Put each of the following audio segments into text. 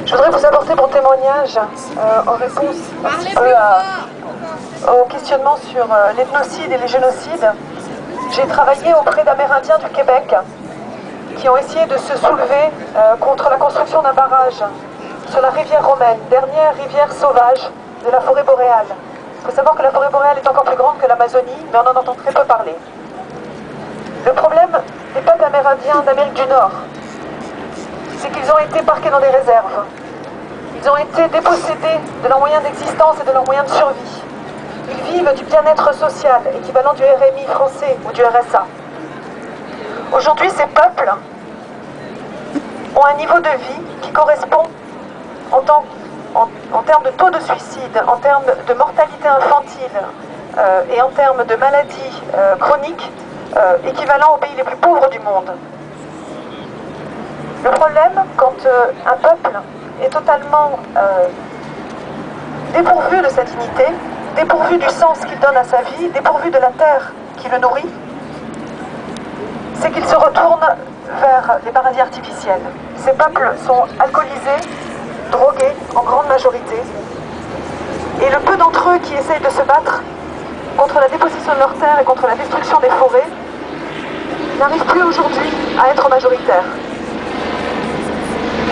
Je voudrais vous apporter mon témoignage en réponse un petit peu au questionnement sur l'ethnocide et les génocides. J'ai travaillé auprès d'Amérindiens du Québec qui ont essayé de se soulever contre la construction d'un barrage sur la rivière romaine, dernière rivière sauvage de la forêt boréale. Il faut savoir que la forêt boréale est encore plus grande que l'Amazonie, mais on en entend très peu parler. Le problème des peuples amérindiens d'Amérique du Nord, c'est qu'ils ont été parqués dans des réserves. Ils ont été dépossédés de leurs moyens d'existence et de leurs moyens de survie. Ils vivent du bien-être social, équivalent du RMI français ou du RSA. Aujourd'hui, ces peuples ont un niveau de vie qui correspond en termes de taux de suicide, en termes de mortalité infantile et en termes de maladies chroniques, équivalent aux pays les plus pauvres du monde. Le problème, quand un peuple est totalement dépourvu de sa dignité, dépourvu du sens qu'il donne à sa vie, dépourvu de la terre qui le nourrit, c'est qu'il se retourne vers les paradis artificiels. Ces peuples sont alcoolisés, drogués en grande majorité, et le peu d'entre eux qui essayent de se battre contre la dépossession de leurs terres et contre la destruction des forêts n'arrivent plus aujourd'hui à être majoritaires.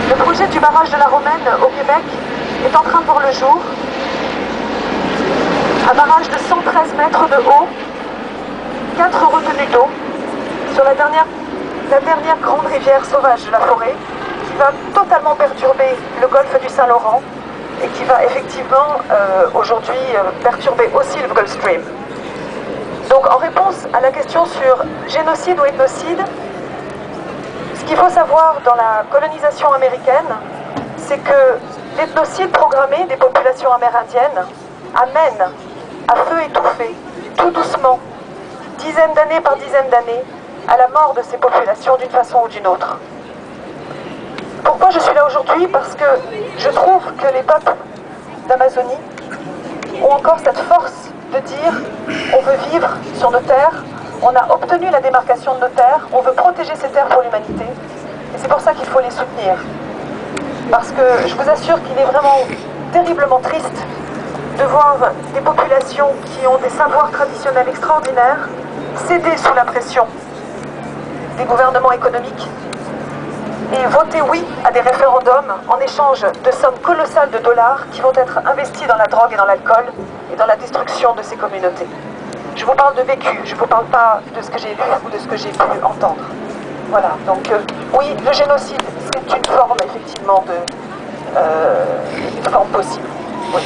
Le projet du barrage de la Romaine au Québec est en train de voir le jour. Un barrage de 113 mètres de haut, 4 retenues d'eau sur la dernière grande rivière sauvage de la forêt, qui va totalement perturber le golfe du Saint-Laurent et qui va effectivement aujourd'hui perturber aussi le Gulf Stream. Donc en réponse à la question sur génocide ou ethnocide, ce qu'il faut savoir dans la colonisation américaine, c'est que l'ethnocide programmé des populations amérindiennes amène à feu étouffé, tout doucement, dizaines d'années par dizaines d'années, à la mort de ces populations d'une façon ou d'une autre. Pourquoi je suis là aujourd'hui? Parce que je trouve que les peuples d'Amazonie ont encore cette force de dire on veut vivre sur nos terres, on a obtenu la démarcation de nos terres, on veut protéger ces terres pour l'humanité, et c'est pour ça qu'il faut les soutenir. Parce que je vous assure qu'il est vraiment terriblement triste de voir des populations qui ont des savoirs traditionnels extraordinaires céder sous la pression des gouvernements économiques et voter oui à des référendums en échange de sommes colossales de dollars qui vont être investis dans la drogue et dans l'alcool et dans la destruction de ces communautés. Je vous parle de vécu, je ne vous parle pas de ce que j'ai vu ou de ce que j'ai pu entendre. Voilà, donc oui, le génocide, c'est une forme effectivement une forme possible. Oui.